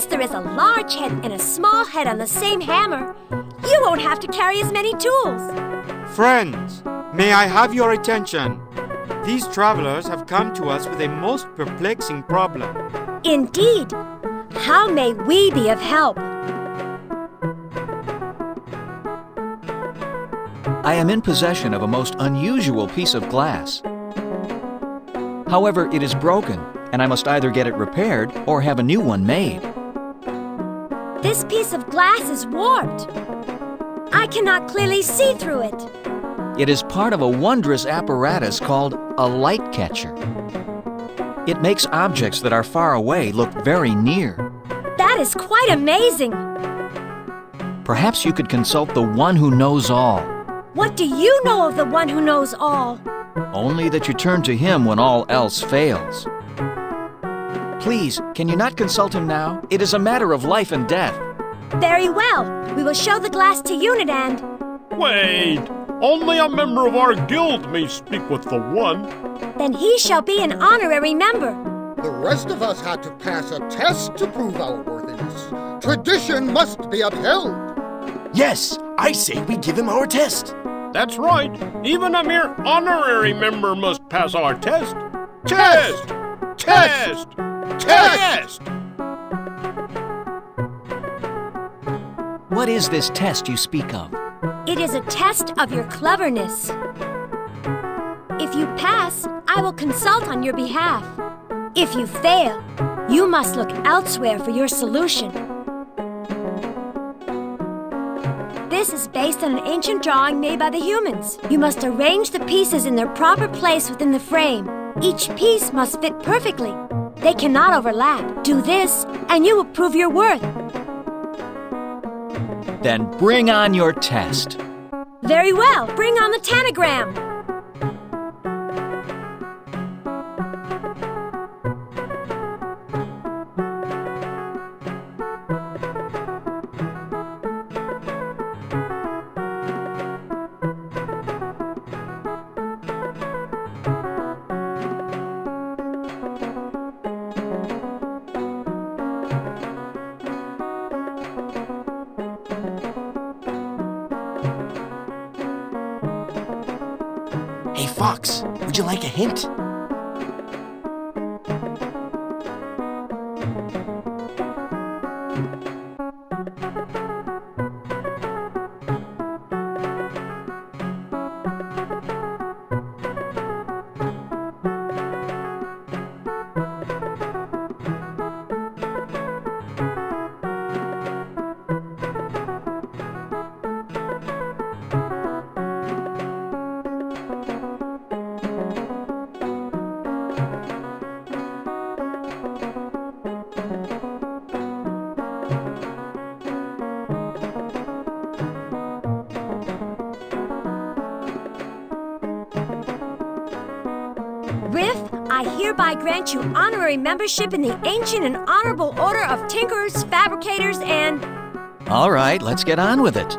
there is a large head and a small head on the same hammer, you won't have to carry as many tools. Friends, may I have your attention? These travelers have come to us with a most perplexing problem. Indeed. How may we be of help? I am in possession of a most unusual piece of glass. However, it is broken, and I must either get it repaired or have a new one made. This piece of glass is warped. I cannot clearly see through it. It is part of a wondrous apparatus called a light catcher. It makes objects that are far away look very near. That is quite amazing. Perhaps you could consult the one who knows all. What do you know of the one who knows all? Only that you turn to him when all else fails. Please, can you not consult him now? It is a matter of life and death. Very well. We will show the glass to Unit and... Wait! Only a member of our guild may speak with the one. Then he shall be an honorary member. The rest of us had to pass a test to prove our worthiness. Tradition must be upheld. Yes, I say we give him our test. That's right. Even a mere honorary member must pass our test. Test! Test! Test! What is this test you speak of? It is a test of your cleverness. If you pass, I will consult on your behalf. If you fail, you must look elsewhere for your solution. This is based on an ancient drawing made by the humans. You must arrange the pieces in their proper place within the frame. Each piece must fit perfectly. They cannot overlap. Do this, and you will prove your worth. Then bring on your test. Very well. Bring on the tanagram. Hey, Fox, would you like a hint? Riff, I hereby grant you honorary membership in the Ancient and Honorable Order of Tinkerers, Fabricators, and... All right, let's get on with it.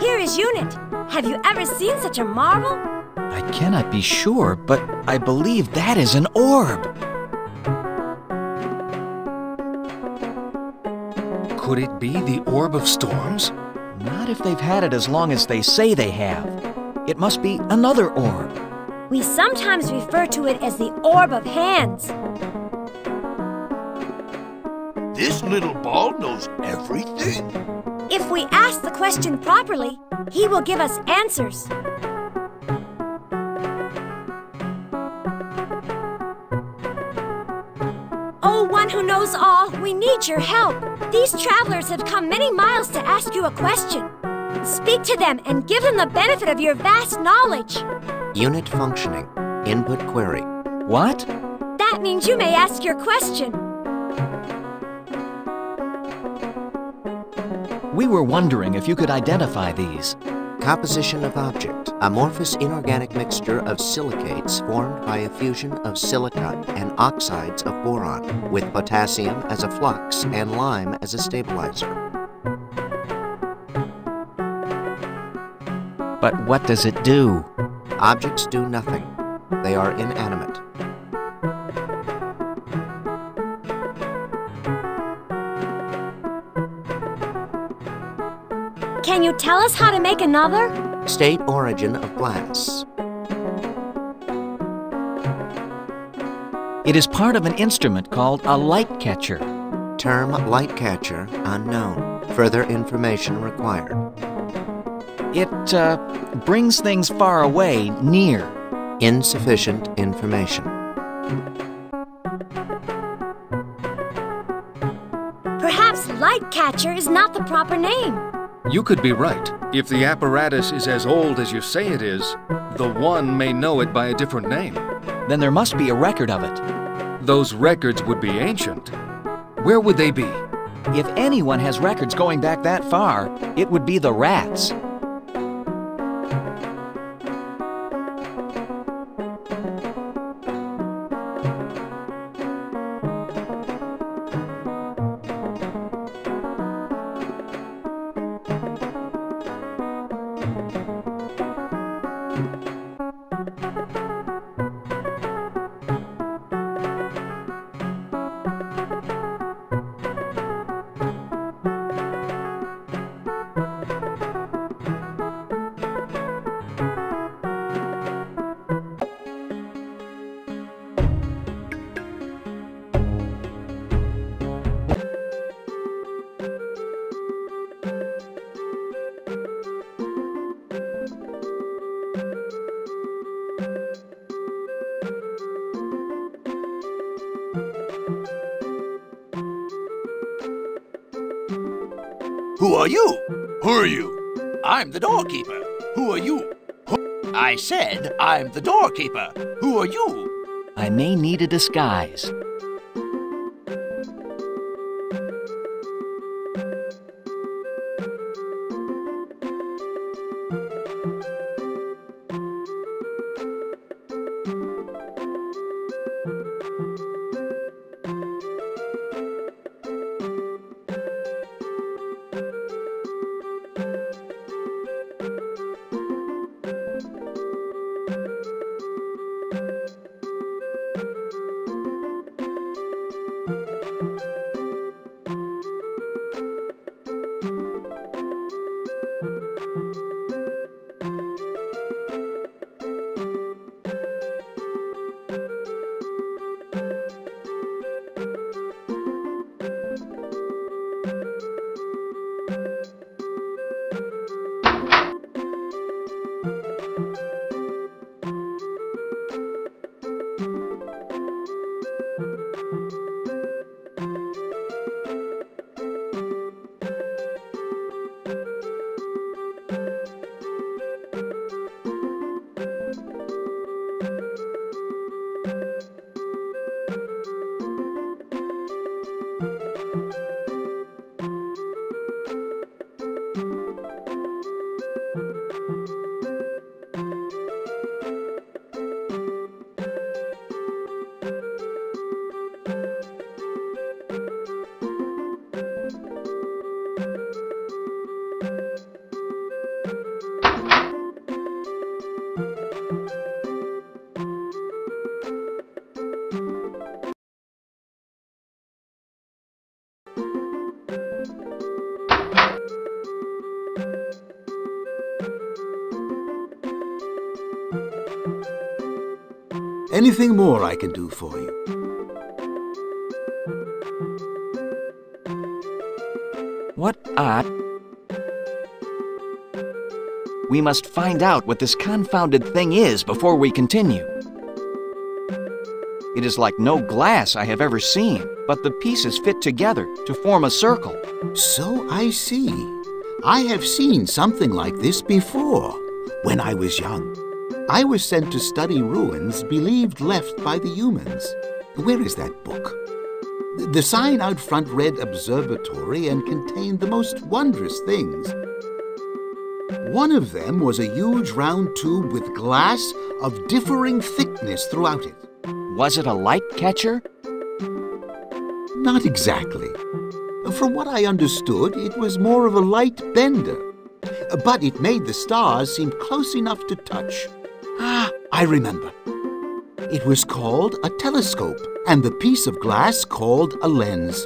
Here is Unit. Have you ever seen such a marvel? I cannot be sure, but I believe that is an orb. Could it be the Orb of Storms? Not if they've had it as long as they say they have. It must be another orb. We sometimes refer to it as the Orb of Hands. This little ball knows everything. If we ask the question properly, he will give us answers. Oh, one who knows all, we need your help. These travelers have come many miles to ask you a question. Speak to them and give them the benefit of your vast knowledge. Unit functioning. Input query. What? That means you may ask your question. We were wondering if you could identify these. Composition of object. Amorphous inorganic mixture of silicates formed by a fusion of silica and oxides of boron, with potassium as a flux and lime as a stabilizer. But what does it do? Objects do nothing. They are inanimate. Can you tell us how to make another? State origin of glass. It is part of an instrument called a light catcher. Term light catcher unknown. Further information required. It brings things far away near. Insufficient information. Perhaps light catcher is not the proper name. You could be right. If the apparatus is as old as you say it is, the one may know it by a different name. Then there must be a record of it. Those records would be ancient. Where would they be? If anyone has records going back that far, it would be the rats. Who are you? Who are you? I'm the doorkeeper. Who are you? I said I'm the doorkeeper. Who are you? I may need a disguise. Anything more I can do for you? What odd? We must find out what this confounded thing is before we continue. It is like no glass I have ever seen, but the pieces fit together to form a circle. So I see. I have seen something like this before, when I was young. I was sent to study ruins believed left by the humans. Where is that book? The sign out front read observatory and contained the most wondrous things. One of them was a huge round tube with glass of differing thickness throughout it. Was it a light catcher? Not exactly. From what I understood, it was more of a light bender. But it made the stars seem close enough to touch. Ah, I remember. It was called a telescope, and the piece of glass called a lens.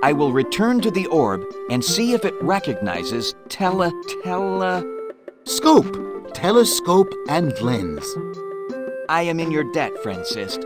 I will return to the orb and see if it recognizes Scope, telescope, and lens. I am in your debt, Francis.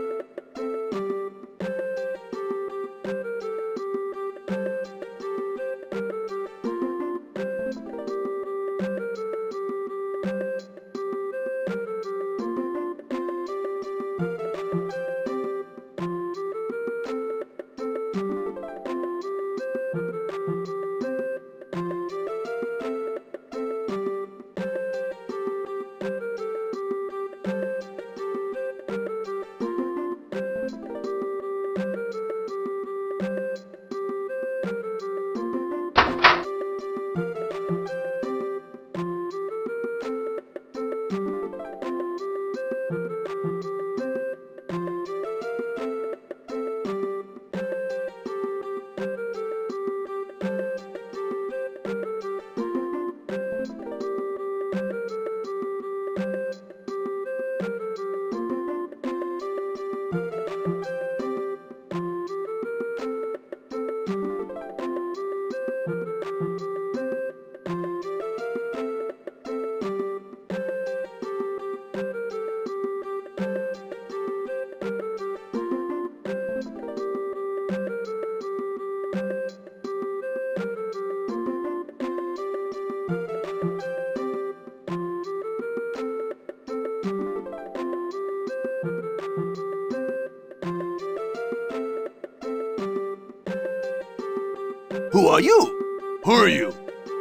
Who are you? Who are you?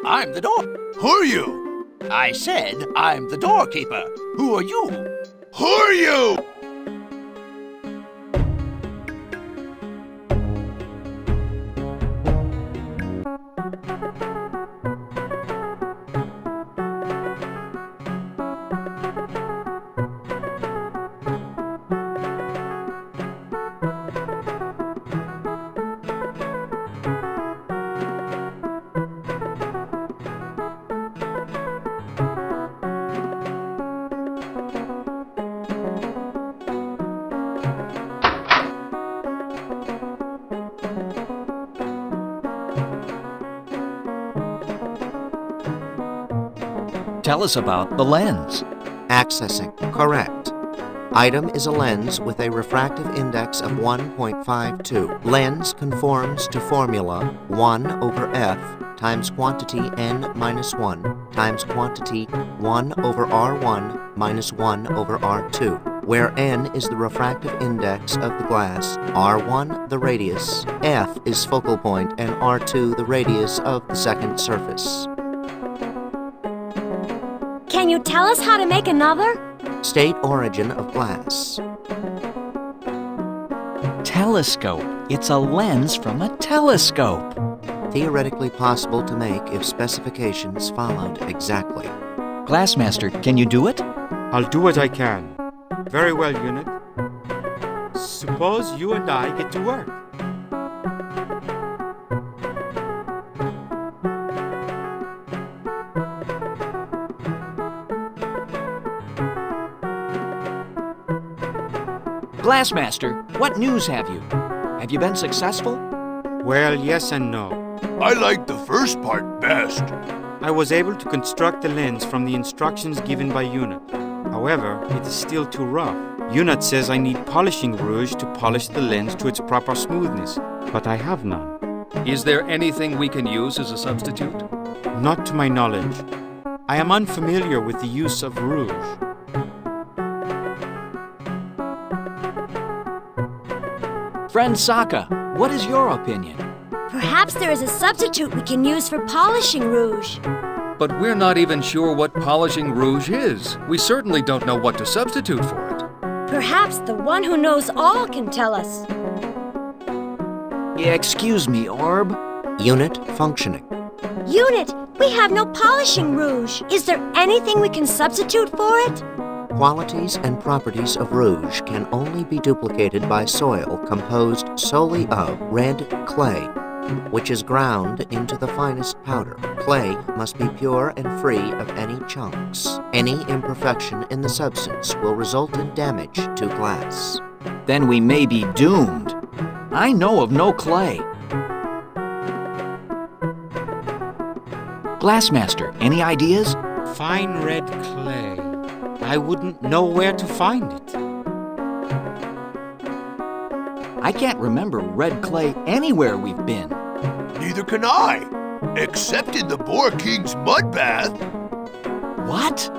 I'm the door. Who are you? I said I'm the doorkeeper. Who are you? Who are you? Tell us about the lens. Accessing. Correct. Item is a lens with a refractive index of 1.52. Lens conforms to formula 1 over f times quantity n minus 1 times quantity 1 over r1 minus 1 over r2, where n is the refractive index of the glass, r1 the radius, f is focal point, and r2 the radius of the second surface. Can you tell us how to make another? State origin of glass. Telescope. It's a lens from a telescope. Theoretically possible to make if specifications followed exactly. Glassmaster, can you do it? I'll do what I can. Very well, Unit. Suppose you and I get to work. Glassmaster, what news have you? Have you been successful? Well, yes and no. I like the first part best. I was able to construct the lens from the instructions given by Unit. However, it is still too rough. Unit says I need polishing rouge to polish the lens to its proper smoothness, but I have none. Is there anything we can use as a substitute? Not to my knowledge. I am unfamiliar with the use of rouge. Friend Sokka, what is your opinion? Perhaps there is a substitute we can use for polishing rouge. But we're not even sure what polishing rouge is. We certainly don't know what to substitute for it. Perhaps the one who knows all can tell us. Excuse me, Orb. Unit functioning. Unit, we have no polishing rouge. Is there anything we can substitute for it? Qualities and properties of rouge can only be duplicated by soil composed solely of red clay, which is ground into the finest powder. Clay must be pure and free of any chunks. Any imperfection in the substance will result in damage to glass. Then we may be doomed. I know of no clay. Glassmaster, any ideas? Fine red clay. I wouldn't know where to find it. I can't remember red clay anywhere we've been. Neither can I, except in the Boar King's mud bath. What?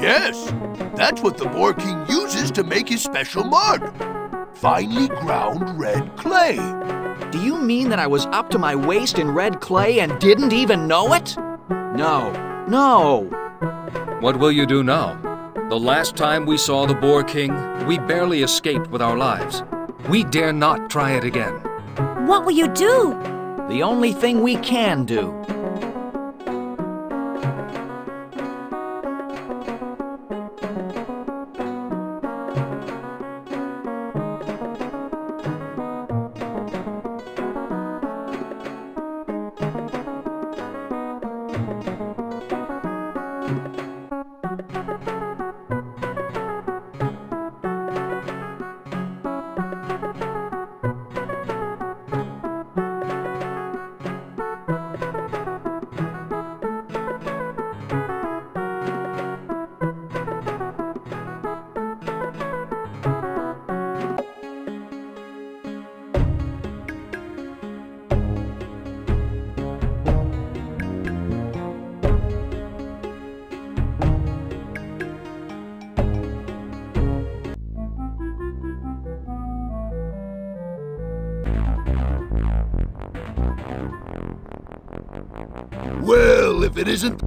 Yes, that's what the Boar King uses to make his special mud. Finely ground red clay. Do you mean that I was up to my waist in red clay and didn't even know it? No. What will you do now? The last time we saw the Boar King, we barely escaped with our lives. We dare not try it again. What will you do? The only thing we can do. Well, if it isn't...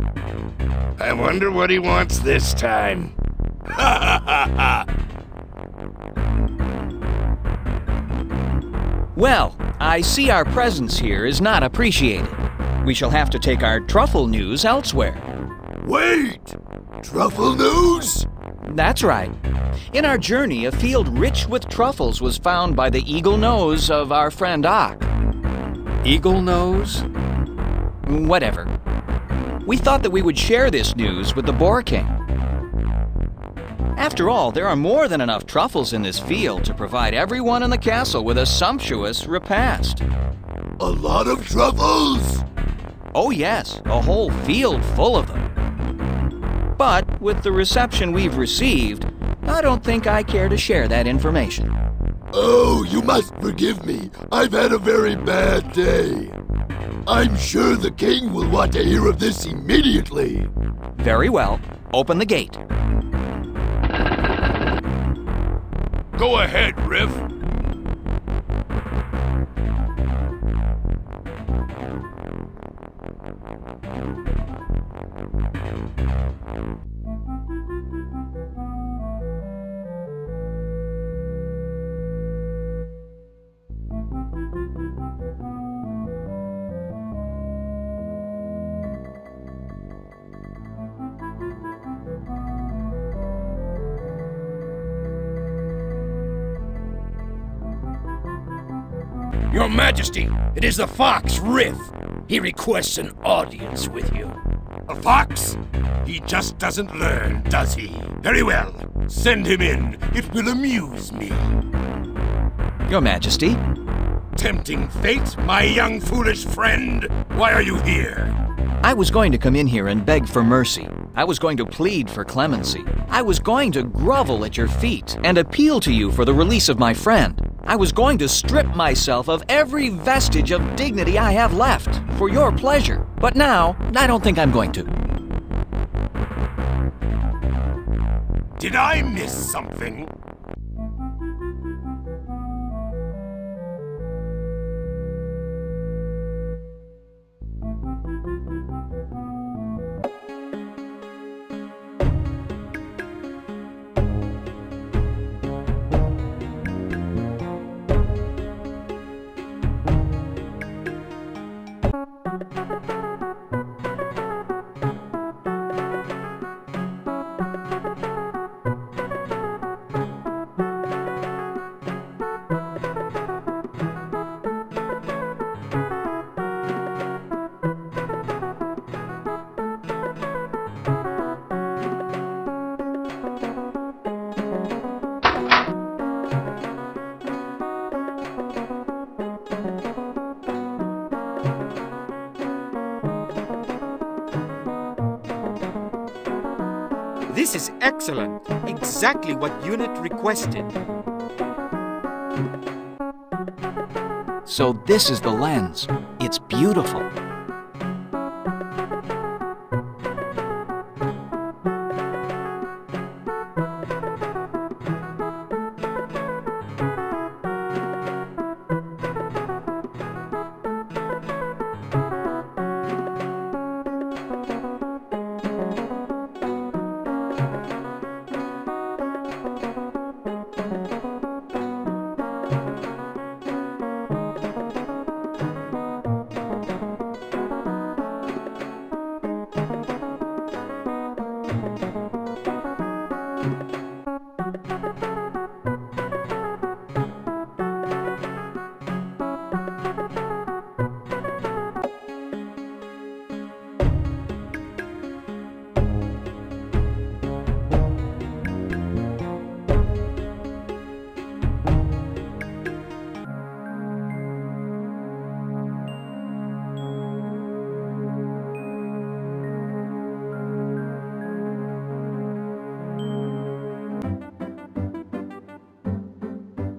I wonder what he wants this time. Ha ha ha! Well, I see our presence here is not appreciated. We shall have to take our truffle news elsewhere. Wait! Truffle news? That's right. In our journey, a field rich with truffles was found by the eagle nose of our friend Ock. Eagle nose? Whatever. We thought that we would share this news with the Boar King. After all, there are more than enough truffles in this field to provide everyone in the castle with a sumptuous repast. A lot of truffles? Oh yes, a whole field full of them. But with the reception we've received, I don't think I care to share that information. Oh, you must forgive me. I've had a very bad day. I'm sure the king will want to hear of this immediately. Very well. Open the gate. Go ahead, Riff. Your Majesty, it is the fox, Riff. He requests an audience with you. A fox? He just doesn't learn, does he? Very well. Send him in. It will amuse me. Your Majesty. Tempting fate, my young foolish friend. Why are you here? I was going to come in here and beg for mercy. I was going to plead for clemency. I was going to grovel at your feet and appeal to you for the release of my friend. I was going to strip myself of every vestige of dignity I have left for your pleasure. But now, I don't think I'm going to. Did I miss something? This is excellent. Exactly what Unit requested. So this is the lens. It's beautiful.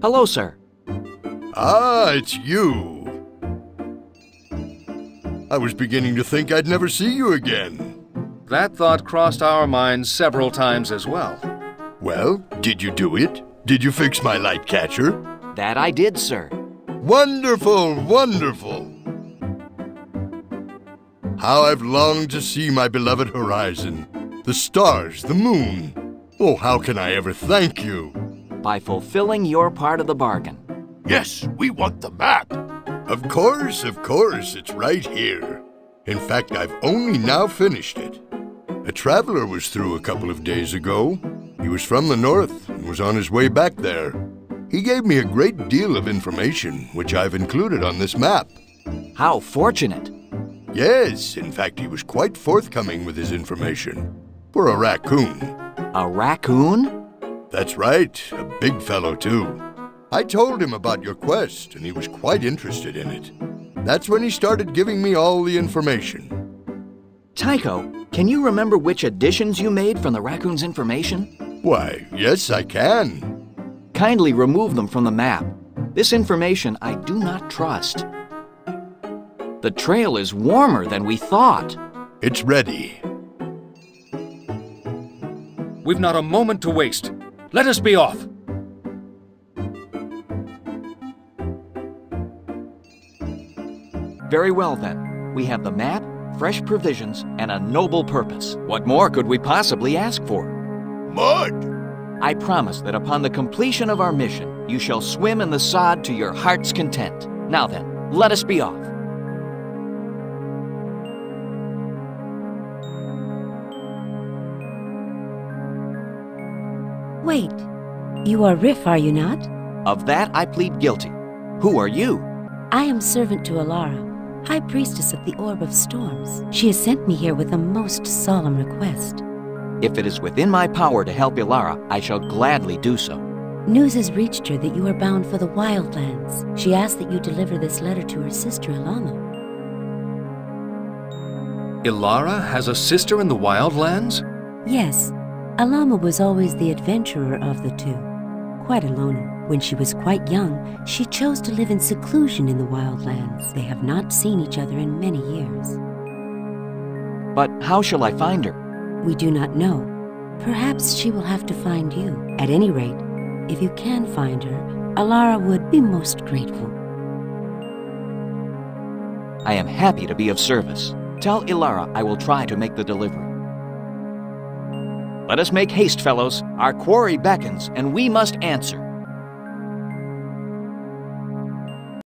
Hello, sir. Ah, it's you. I was beginning to think I'd never see you again. That thought crossed our minds several times as well. Well, did you do it? Did you fix my light catcher? That I did, sir. Wonderful, wonderful. How I've longed to see my beloved horizon. The stars, the moon. Oh, how can I ever thank you? By fulfilling your part of the bargain. Yes, we want the map. Of course, it's right here. In fact, I've only now finished it. A traveler was through a couple of days ago. He was from the north and was on his way back there. He gave me a great deal of information, which I've included on this map. How fortunate. Yes, in fact, he was quite forthcoming with his information. For a raccoon. A raccoon? That's right, a big fellow, too. I told him about your quest, and he was quite interested in it. That's when he started giving me all the information. Tycho, can you remember which additions you made from the raccoon's information? Why, yes, I can. Kindly remove them from the map. This information I do not trust. The trail is warmer than we thought. It's ready. We've not a moment to waste. Let us be off. Very well, then. We have the map, fresh provisions, and a noble purpose. What more could we possibly ask for? Mud! I promise that upon the completion of our mission, you shall swim in the sod to your heart's content. Now then, let us be off. Wait, you are Riff, are you not? Of that I plead guilty. Who are you? I am servant to Alara, High Priestess of the Orb of Storms. She has sent me here with a most solemn request. If it is within my power to help Ilara, I shall gladly do so. News has reached her that you are bound for the Wildlands. She asked that you deliver this letter to her sister, Alama. Ilara has a sister in the Wildlands? Yes. Alama was always the adventurer of the two. Quite a loner. When she was quite young, she chose to live in seclusion in the Wildlands. They have not seen each other in many years. But how shall I find her? We do not know. Perhaps she will have to find you. At any rate, if you can find her, Alara would be most grateful. I am happy to be of service. Tell Ilara I will try to make the delivery. Let us make haste, fellows. Our quarry beckons, and we must answer.